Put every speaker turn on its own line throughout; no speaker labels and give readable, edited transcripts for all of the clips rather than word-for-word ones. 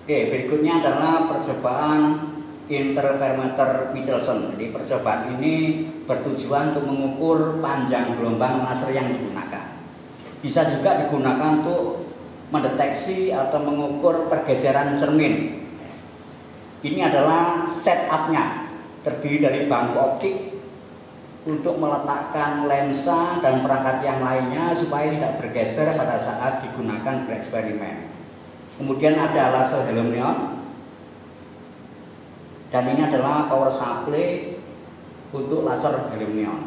Oke, berikutnya adalah percobaan interferometer Michelson. Jadi percobaan ini bertujuan untuk mengukur panjang gelombang laser yang digunakan. Bisa juga digunakan untuk mendeteksi atau mengukur pergeseran cermin. Ini adalah setupnya, terdiri dari bangku optik untuk meletakkan lensa dan perangkat yang lainnya supaya tidak bergeser pada saat digunakan bereksperimen. Kemudian ada laser helium neon, dan ini adalah power supply untuk laser helium neon.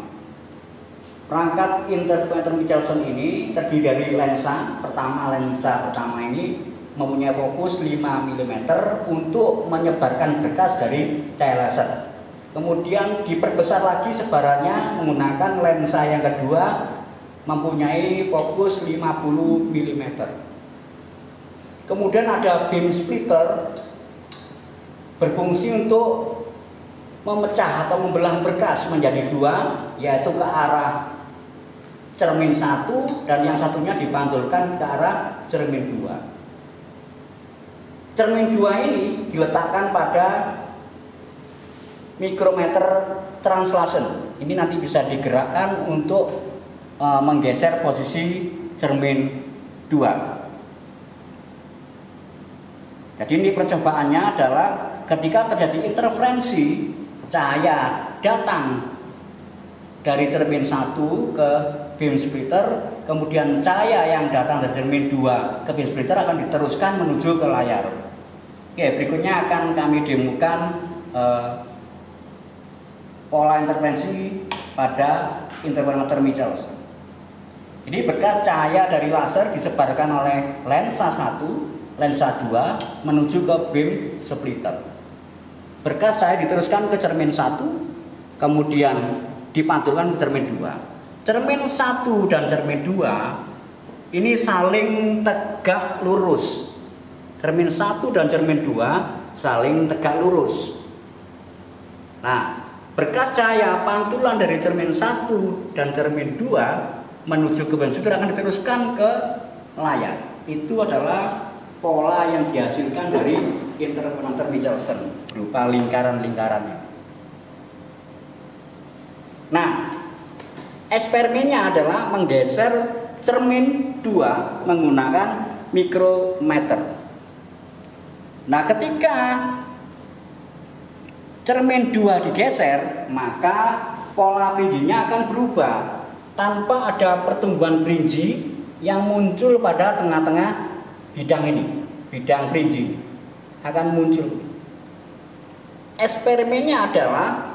Perangkat interferometer Michelson ini terdiri dari lensa pertama ini mempunyai fokus 5 mm untuk menyebarkan berkas dari cahaya laser. Kemudian diperbesar lagi sebarannya menggunakan lensa yang kedua mempunyai fokus 50 mm. Kemudian ada beam splitter berfungsi untuk memecah atau membelah berkas menjadi dua, yaitu ke arah cermin satu dan yang satunya dipantulkan ke arah cermin dua. Cermin dua ini diletakkan pada mikrometer translation. Ini nanti bisa digerakkan untuk menggeser posisi cermin dua. Jadi ini percobaannya adalah ketika terjadi interferensi cahaya datang dari cermin 1 ke beam splitter, kemudian cahaya yang datang dari cermin 2 ke beam splitter akan diteruskan menuju ke layar. Oke, berikutnya akan kami demokan pola interferensi pada interferometer Michelson. Ini berkas cahaya dari laser disebarkan oleh lensa 1, lensa 2 menuju ke beam splitter. Berkas cahaya diteruskan ke cermin 1, kemudian dipantulkan ke cermin 2. Cermin 1 dan cermin 2 ini saling tegak lurus. Cermin 1 dan cermin 2 saling tegak lurus. Nah, berkas cahaya pantulan dari cermin 1 dan cermin 2 menuju ke beam splitter akan diteruskan ke layar. Itu adalah pola yang dihasilkan dari interferometer Michelson berupa lingkaran-lingkarannya. Nah, eksperimennya adalah menggeser cermin 2 menggunakan mikrometer. Nah, ketika cermin 2 digeser, maka pola fringinya akan berubah tanpa ada pertumbuhan fringi yang muncul pada tengah-tengah bidang ini, bidang fringi akan muncul. Eksperimennya adalah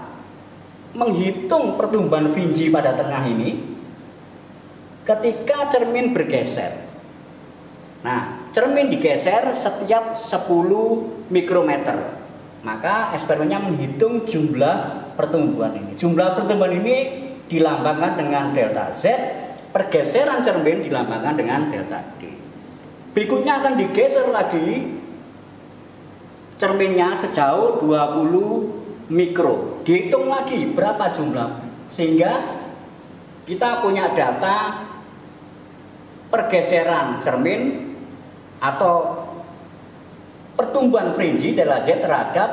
menghitung pertumbuhan fringi pada tengah ini ketika cermin bergeser. Nah, cermin digeser setiap 10 mikrometer. Maka eksperimennya menghitung jumlah pertumbuhan ini. Jumlah pertumbuhan ini dilambangkan dengan delta Z, pergeseran cermin dilambangkan dengan delta D. Berikutnya akan digeser lagi cerminnya sejauh 20 mikro. Dihitung lagi berapa jumlah, sehingga kita punya data pergeseran cermin atau pertumbuhan fringi delta Z terhadap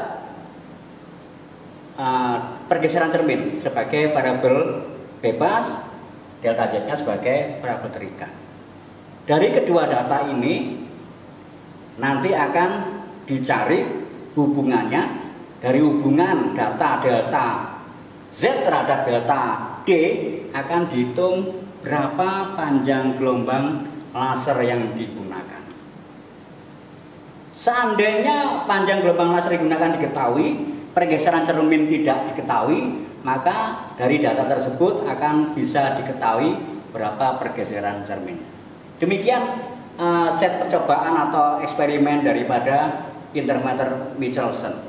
pergeseran cermin sebagai variabel bebas, delta Z-nya sebagai variabel terikat. Dari kedua data ini nanti akan dicari hubungannya dari hubungan data delta Z terhadap delta D, akan dihitung berapa panjang gelombang laser yang digunakan. Seandainya panjang gelombang laser yang digunakan diketahui, pergeseran cermin tidak diketahui, maka dari data tersebut akan bisa diketahui berapa pergeseran cermin. Demikian set percobaan atau eksperimen daripada interferometer Michelson.